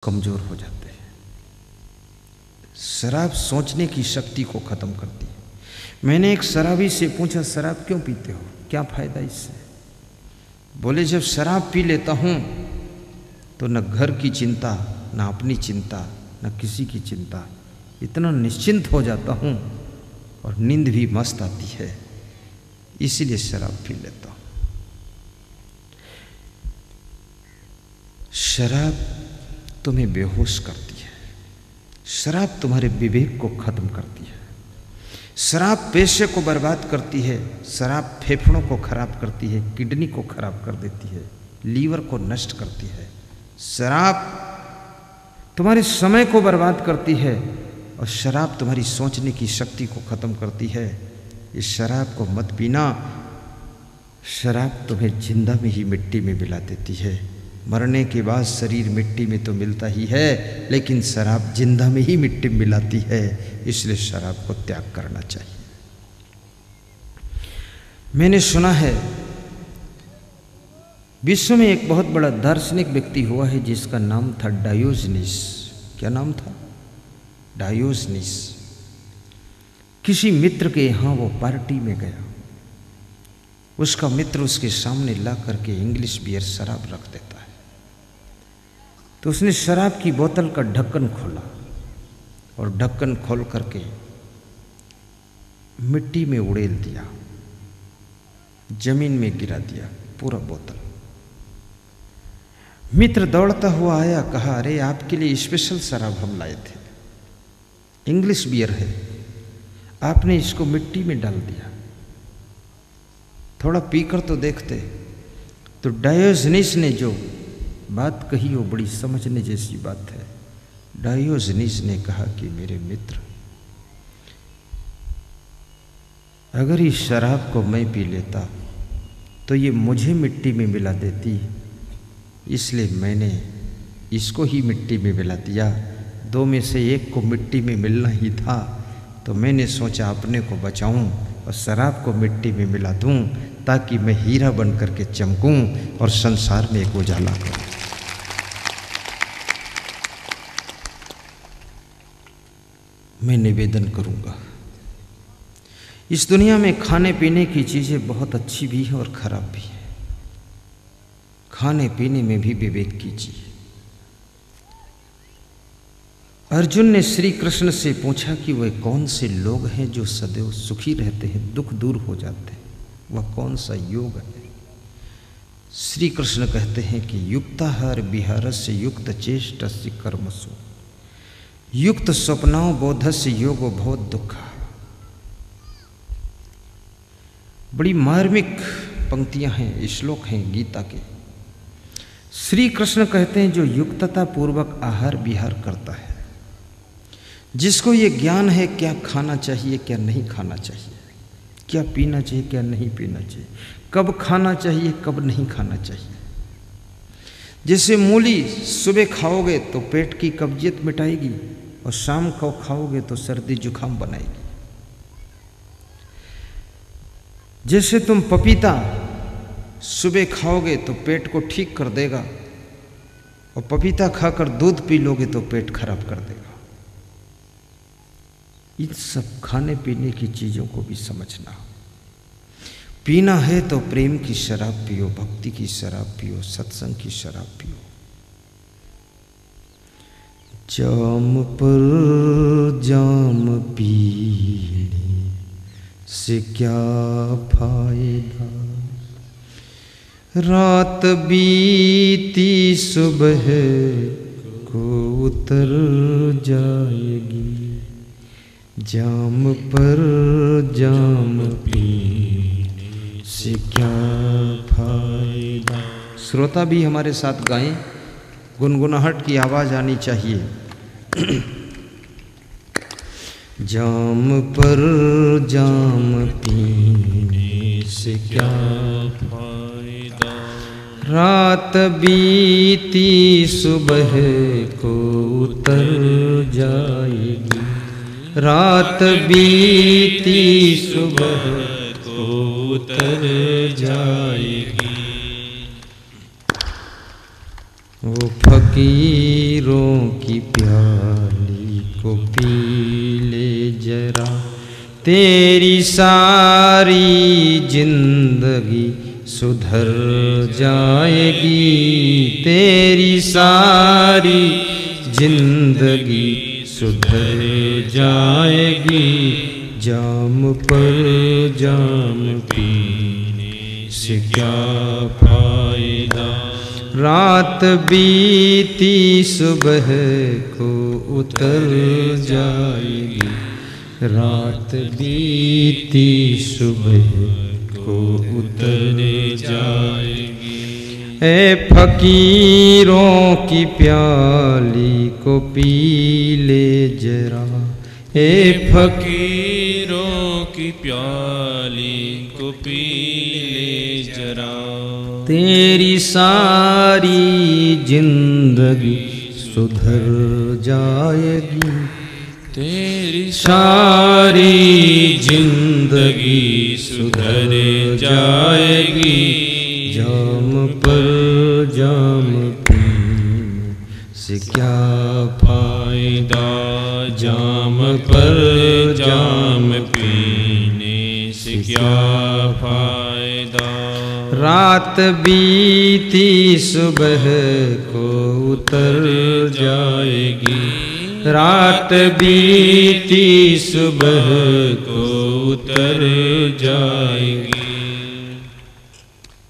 कमजोर हो जाते हैं। शराब सोचने की शक्ति को खत्म करती है। मैंने एक शराबी से पूछा, शराब क्यों पीते हो, क्या फायदा इससे? बोले, जब शराब पी लेता हूं तो न घर की चिंता, न अपनी चिंता, न किसी की चिंता, इतना निश्चिंत हो जाता हूं और नींद भी मस्त आती है, इसीलिए शराब पी लेता हूं। शराब तुम्हें बेहोश करती है, शराब तुम्हारे विवेक को खत्म करती है, शराब पैसे को बर्बाद करती है, शराब फेफड़ों को खराब करती है, किडनी को खराब कर देती है, लीवर को नष्ट करती है, शराब तुम्हारे समय को बर्बाद करती है और शराब तुम्हारी सोचने की शक्ति को खत्म करती है। इस शराब को मत पीना। शराब तुम्हें जिंदा में ही मिट्टी में मिला देती है। मरने के बाद शरीर मिट्टी में तो मिलता ही है, लेकिन शराब जिंदा में ही मिट्टी में मिलाती है, इसलिए शराब को त्याग करना चाहिए। मैंने सुना है विश्व में एक बहुत बड़ा दार्शनिक व्यक्ति हुआ है जिसका नाम था डायोजनीस। क्या नाम था? डायोजनीस। किसी मित्र के यहाँ वो पार्टी में गया, उसका मित्र उसके सामने ला करके इंग्लिश बियर शराब रख देता है, तो उसने शराब की बोतल का ढक्कन खोला और ढक्कन खोल करके मिट्टी में उड़ेल दिया, जमीन में गिरा दिया पूरा बोतल। मित्र दौड़ता हुआ आया, कहा, अरे आपके लिए स्पेशल शराब हम लाए थे, इंग्लिश बियर है, आपने इसको मिट्टी में डाल दिया, थोड़ा पीकर तो देखते। तो डायोजनीस ने जो बात कही वो बड़ी समझने जैसी बात है। डायोजनीस ने कहा कि मेरे मित्र, अगर इस शराब को मैं पी लेता तो ये मुझे मिट्टी में मिला देती, इसलिए मैंने इसको ही मिट्टी में मिला दिया। दो में से एक को मिट्टी में मिलना ही था, तो मैंने सोचा अपने को बचाऊं और शराब को मिट्टी में मिला दूं, ताकि मैं हीरा बन करके चमकूं और संसार में एक उजाला करूं। मैं निवेदन करूंगा, इस दुनिया में खाने पीने की चीज़ें बहुत अच्छी भी हैं और खराब भी हैं। खाने पीने में भी विवेक कीजिए। अर्जुन ने श्री कृष्ण से पूछा कि वे कौन से लोग हैं जो सदैव सुखी रहते हैं, दुख दूर हो जाते हैं, वह कौन सा योग है? श्री कृष्ण कहते हैं कि युक्ताहार विहारस्य युक्त चेष्टस्य कर्मसु युक्त स्वप्नाओ बोधस्य योगो बहुत दुख। बड़ी मार्मिक पंक्तियां हैं, श्लोक हैं गीता के। श्री कृष्ण कहते हैं जो युक्तता पूर्वक आहार विहार करता है, जिसको ये ज्ञान है क्या खाना चाहिए क्या नहीं खाना चाहिए, क्या पीना चाहिए क्या नहीं पीना चाहिए, कब खाना चाहिए कब नहीं खाना चाहिए। जैसे मूली सुबह खाओगे तो पेट की कब्जियत मिटाएगी और शाम को खाओगे तो सर्दी जुकाम बनाएगी। जैसे तुम पपीता सुबह खाओगे तो पेट को ठीक कर देगा और पपीता खाकर दूध पी लोगे तो पेट खराब कर देगा। इन सब खाने पीने की चीज़ों को भी समझना। पीना है तो प्रेम की शराब पियो, भक्ति की शराब पियो, सत्संग की शराब पियो। जाम पर जाम पीने से क्या फायदा, रात बीती सुबह को उतर जाएगी, जाम पर जाम पीने से क्या फायदा। श्रोता भी हमारे साथ गाएं, गुनगुनाहट की आवाज़ आनी चाहिए। जाम पर जाम पीने से क्या फायदा, रात बीती सुबह को उतर जाएगी, रात बीती सुबह को उतर जाएगी। वो फकीरों की प्याली को पी ले जरा, तेरी सारी जिंदगी सुधर जाएगी, तेरी सारी जिंदगी सुधर जाएगी। जाम पर जाम पीने से क्या फायदा, रात बीती सुबह को उतर जाएगी, रात बीती सुबह को उतर जाएगी। ए फकीरों की प्याली को पी ले जरा, ए फकीरों की प्याली को पी ले जरा, तेरी सारी जिंदगी सुधर जाएगी, तेरी सारी जिंदगी सुधर जाएगी। जाम पर जाम पीने से क्या फायदा, जाम पर जाम पीने से क्या फायदा, रात बीती सुबह को उतर जाएगी, रात बीती सुबह को उतर जाएगी।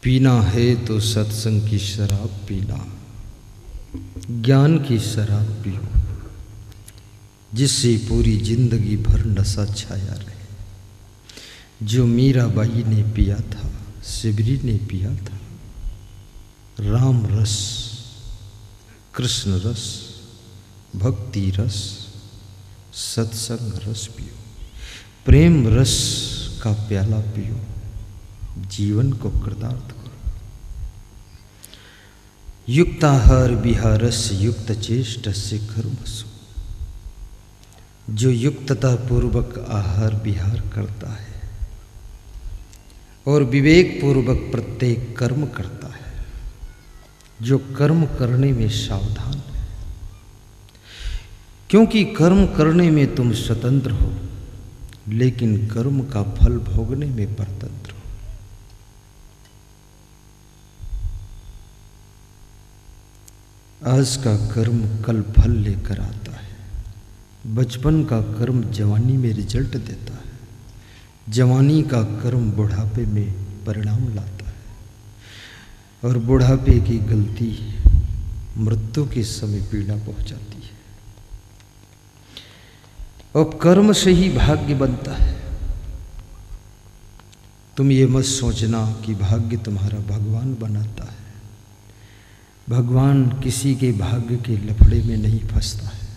पीना है तो सत्संग की शराब पीना, ज्ञान की शराब पियो, जिससे पूरी जिंदगी भर नशा छाया रहे। जो मीराबाई ने पिया था, शिवरी ने पिया था, राम रस, कृष्ण रस, भक्ति रस, सत्संग रस पियो, प्रेम रस का प्याला पियो, जीवन को कृतार्थ करो। युक्ताहार विहारस्य युक्त चेष्ट से कर्मसु, जो युक्तता पूर्वक आहार विहार करता है और विवेक पूर्वक प्रत्येक कर्म करता है, जो कर्म करने में सावधान है, क्योंकि कर्म करने में तुम स्वतंत्र हो, लेकिन कर्म का फल भोगने में परतंत्र हो। आज का कर्म कल फल लेकर आता है। बचपन का कर्म जवानी में रिजल्ट देता है, जवानी का कर्म बुढ़ापे में परिणाम लाता है, और बुढ़ापे की गलती मृत्यु के समय पीड़ा पहुंचाती है। और कर्म से ही भाग्य बनता है। तुम ये मत सोचना कि भाग्य तुम्हारा भगवान बनाता है। भगवान किसी के भाग्य के लफड़े में नहीं फंसता है,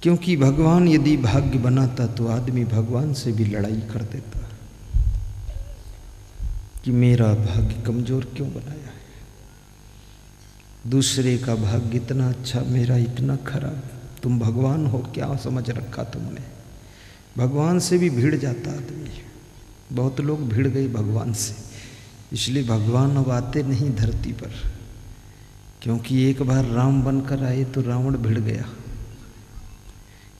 क्योंकि भगवान यदि भाग्य बनाता तो आदमी भगवान से भी लड़ाई कर देता कि मेरा भाग्य कमजोर क्यों बनाया है, दूसरे का भाग्य इतना अच्छा, मेरा इतना खराब। तुम भगवान हो, क्या समझ रखा तुमने। भगवान से भी भिड़ जाता आदमी। बहुत लोग भिड़ गए भगवान से, इसलिए भगवान अब आते नहीं धरती पर, क्योंकि एक बार राम बनकर आए तो रावण भिड़ गया,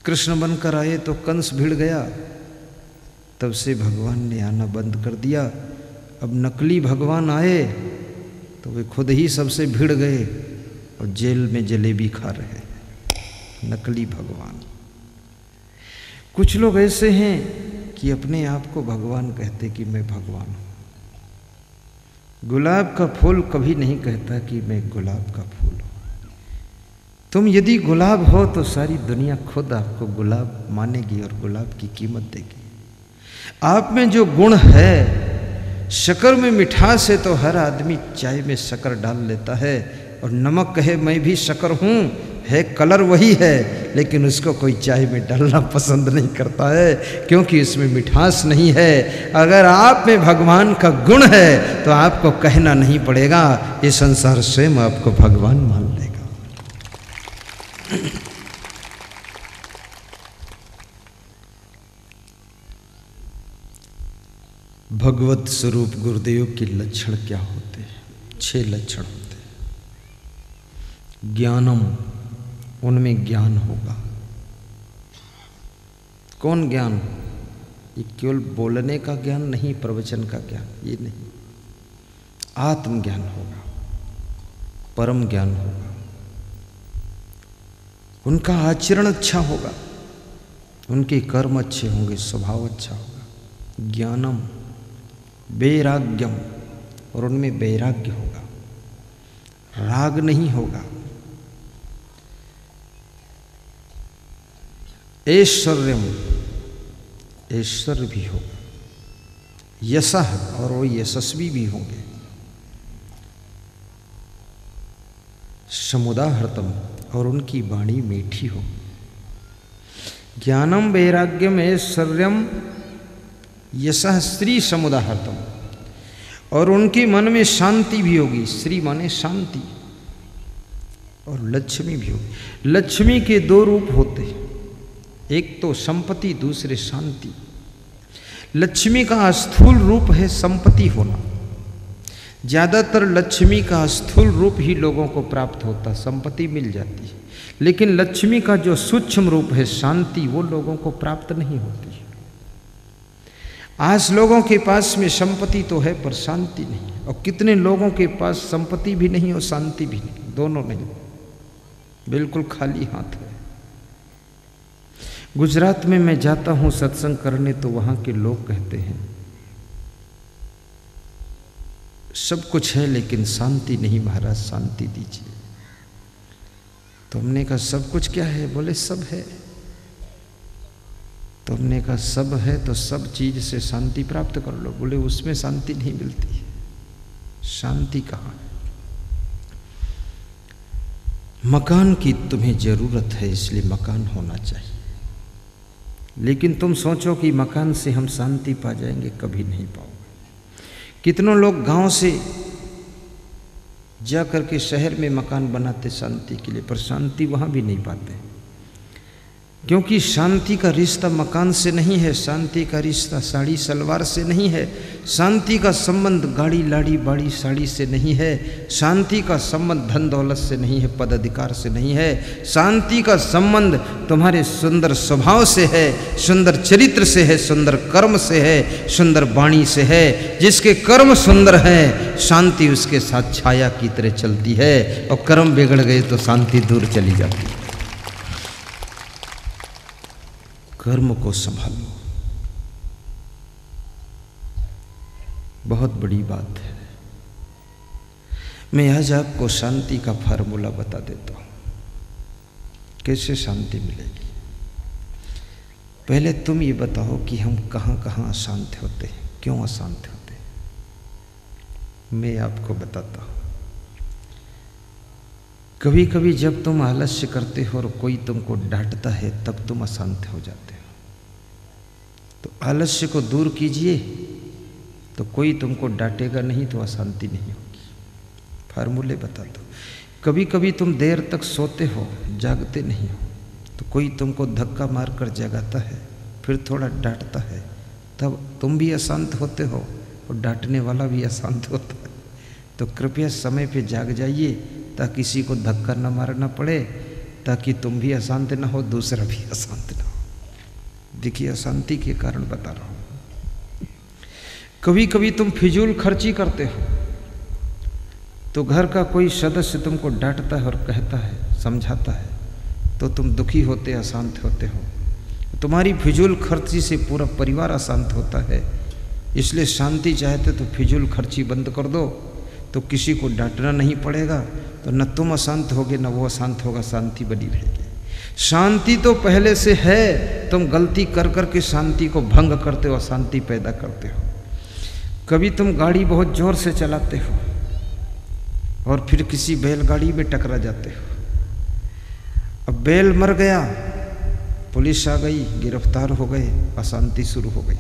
कृष्ण बनकर आए तो कंस भिड़ गया, तब से भगवान ने आना बंद कर दिया। अब नकली भगवान आए तो वे खुद ही सबसे भिड़ गए और जेल में जलेबी खा रहे हैं, नकली भगवान। कुछ लोग ऐसे हैं कि अपने आप को भगवान कहते कि मैं भगवान हूँ। गुलाब का फूल कभी नहीं कहता कि मैं गुलाब का फूल हूँ। तुम यदि गुलाब हो तो सारी दुनिया खुद आपको गुलाब मानेगी और गुलाब की कीमत देगी। आप में जो गुण है, शक्कर में मिठास है तो हर आदमी चाय में शक्कर डाल लेता है, और नमक कहे मैं भी शक्कर हूँ, है कलर वही है, लेकिन उसको कोई चाय में डालना पसंद नहीं करता है, क्योंकि इसमें मिठास नहीं है। अगर आप में भगवान का गुण है तो आपको कहना नहीं पड़ेगा, ये संसार स्वयं आपको भगवान मान लेगा। भगवत स्वरूप गुरुदेव के लक्षण क्या होते हैं? 6 लक्षण होते हैं। ज्ञानम, उनमें ज्ञान होगा। कौन ज्ञान? ये केवल बोलने का ज्ञान नहीं, प्रवचन का ज्ञान ये नहीं, आत्मज्ञान होगा, परम ज्ञान होगा। उनका आचरण अच्छा होगा, उनके कर्म अच्छे होंगे, स्वभाव अच्छा होगा। ज्ञानम वैराग्यम, और उनमें वैराग्य होगा, राग नहीं होगा। ऐश्वर्यम, ऐश्वर्य भी होगा। यशः, और वो यशस्वी भी होंगे। समुदाहृतम, और उनकी वाणी मीठी हो। ज्ञानम वैराग्यम ऐश्वर्यम यशः श्री समुदाहृतम, और उनके मन में शांति भी होगी। श्री माने शांति, और लक्ष्मी भी होगी। लक्ष्मी के दो रूप होते हैं, एक तो संपत्ति, दूसरे शांति। लक्ष्मी का स्थूल रूप है संपत्ति होना। ज़्यादातर लक्ष्मी का स्थूल रूप ही लोगों को प्राप्त होता, संपत्ति मिल जाती है। लेकिन लक्ष्मी का जो सूक्ष्म रूप है शांति, वो लोगों को प्राप्त नहीं होती। आज लोगों के पास में संपत्ति तो है पर शांति नहीं, और कितने लोगों के पास संपत्ति भी नहीं और शांति भी नहीं, दोनों नहीं, बिल्कुल खाली हाथ है। गुजरात में मैं जाता हूँ सत्संग करने, तो वहाँ के लोग कहते हैं सब कुछ है लेकिन शांति नहीं महाराज, शांति दीजिए। तो हमने कहा सब कुछ क्या है? बोले सब है। तो हमने कहा सब है तो सब चीज से शांति प्राप्त कर लो। बोले उसमें शांति नहीं मिलती है। शांति कहाँ है? मकान की तुम्हें जरूरत है इसलिए मकान होना चाहिए, लेकिन तुम सोचो कि मकान से हम शांति पा जाएंगे, कभी नहीं पाओगे। कितनों लोग गांव से जा करके शहर में मकान बनाते शांति के लिए, पर शांति वहां भी नहीं पाते, क्योंकि शांति का रिश्ता मकान से नहीं है, शांति का रिश्ता साड़ी सलवार से नहीं है, शांति का संबंध गाड़ी लाड़ी बाड़ी साड़ी से नहीं है, शांति का संबंध धन दौलत से नहीं है, पद अधिकार से नहीं है। शांति का संबंध तुम्हारे सुंदर स्वभाव से है, सुंदर चरित्र से है, सुंदर कर्म से है, सुंदर वाणी से है। जिसके कर्म सुंदर है शांति उसके साथ छाया की तरह चलती है, और कर्म बिगड़ गए तो शांति दूर चली जाती है। कर्म को संभालो, बहुत बड़ी बात है। मैं आज आपको शांति का फार्मूला बता देता हूं, कैसे शांति मिलेगी। पहले तुम ये बताओ कि हम कहाँ कहाँ अशांत होते हैं, क्यों अशांत होते हैं। मैं आपको बताता हूं। कभी कभी जब तुम आलस्य करते हो और कोई तुमको डांटता है, तब तुम अशांत हो जाते हो। तो आलस्य को दूर कीजिए तो कोई तुमको डांटेगा नहीं, तो अशांति नहीं होगी। फार्मूले बता दो। कभी कभी तुम देर तक सोते हो, जागते नहीं हो, तो कोई तुमको धक्का मारकर जगाता है, फिर थोड़ा डांटता है, तब तुम भी अशांत होते हो और डांटने वाला भी अशांत होता है। तो कृपया समय पे जाग जाइए, ताकि किसी को धक्का न मारना पड़े, ताकि तुम भी अशांत न हो, दूसरा भी अशांत न हो। देखिए, अशांति के कारण बता रहा हूं। कभी कभी तुम फिजूल खर्ची करते हो, तो घर का कोई सदस्य तुमको डांटता है और कहता है, समझाता है, तो तुम दुखी होते, अशांत होते हो। तुम्हारी फिजूल खर्ची से पूरा परिवार अशांत होता है। इसलिए शांति चाहते तो फिजूल खर्ची बंद कर दो, तो किसी को डांटना नहीं पड़ेगा, तो न तुम अशांत होगे न वो अशांत होगा, शांति बनी रहेगी। शांति तो पहले से है, तुम गलती कर करके शांति को भंग करते हो, अशांति पैदा करते हो। कभी तुम गाड़ी बहुत जोर से चलाते हो और फिर किसी बैलगाड़ी में टकरा जाते हो। अब बैल मर गया, पुलिस आ गई, गिरफ्तार हो गए, अशांति शुरू हो गई।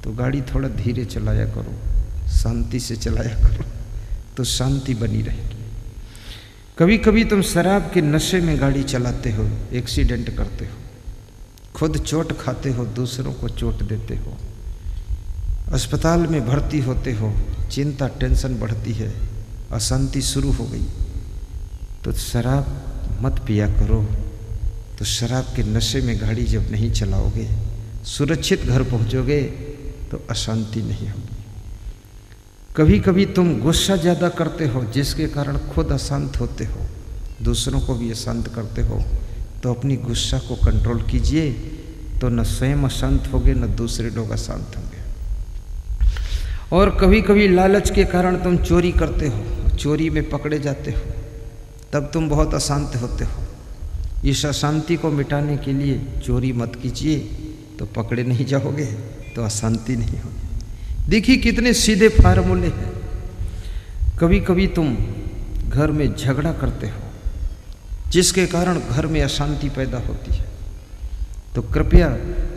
तो गाड़ी थोड़ा धीरे चलाया करो, शांति से चलाया करो, तो शांति बनी रहेगी। कभी कभी तुम शराब के नशे में गाड़ी चलाते हो, एक्सीडेंट करते हो, खुद चोट खाते हो, दूसरों को चोट देते हो, अस्पताल में भर्ती होते हो, चिंता टेंशन बढ़ती है, अशांति शुरू हो गई। तो शराब मत पिया करो। तो शराब के नशे में गाड़ी जब नहीं चलाओगे, सुरक्षित घर पहुंचोगे तो अशांति नहीं होगी। कभी कभी तुम गुस्सा ज़्यादा करते हो जिसके कारण खुद अशांत होते हो, दूसरों को भी अशांत करते हो। तो अपनी गुस्सा को कंट्रोल कीजिए, तो न स्वयं अशांत होगे न दूसरे लोग अशांत होंगे। और कभी कभी लालच के कारण तुम चोरी करते हो, चोरी में पकड़े जाते हो, तब तुम बहुत अशांत होते हो। इस अशांति को मिटाने के लिए चोरी मत कीजिए, तो पकड़े नहीं जाओगे तो अशांति नहीं होगी। देखिए कितने सीधे फार्मूले हैं। कभी कभी तुम घर में झगड़ा करते हो जिसके कारण घर में अशांति पैदा होती है। तो कृपया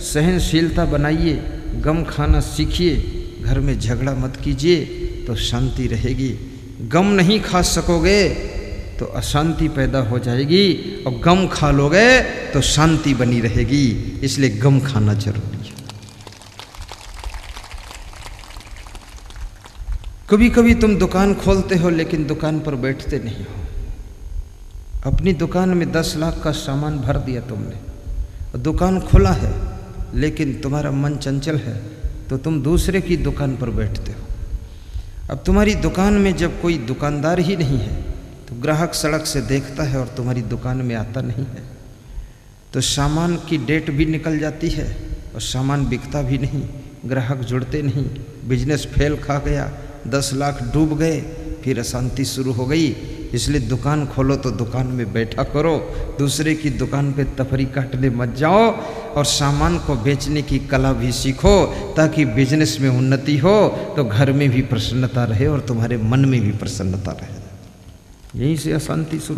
सहनशीलता बनाइए, गम खाना सीखिए, घर में झगड़ा मत कीजिए तो शांति रहेगी। गम नहीं खा सकोगे तो अशांति पैदा हो जाएगी, और गम खा लोगे तो शांति बनी रहेगी। इसलिए गम खाना जरूरी है। कभी कभी तुम दुकान खोलते हो लेकिन दुकान पर बैठते नहीं हो। अपनी दुकान में 10 लाख का सामान भर दिया तुमने, और दुकान खुला है लेकिन तुम्हारा मन चंचल है, तो तुम दूसरे की दुकान पर बैठते हो। अब तुम्हारी दुकान में जब कोई दुकानदार ही नहीं है तो ग्राहक सड़क से देखता है और तुम्हारी दुकान में आता नहीं है, तो सामान की डेट भी निकल जाती है और सामान बिकता भी नहीं, ग्राहक जुड़ते नहीं, बिजनेस फेल खा गया, 10 लाख डूब गए, फिर अशांति शुरू हो गई। इसलिए दुकान खोलो तो दुकान में बैठा करो, दूसरे की दुकान पे तफरी काटने मत जाओ, और सामान को बेचने की कला भी सीखो ताकि बिजनेस में उन्नति हो, तो घर में भी प्रसन्नता रहे और तुम्हारे मन में भी प्रसन्नता रहे। यहीं से अशांति शुरू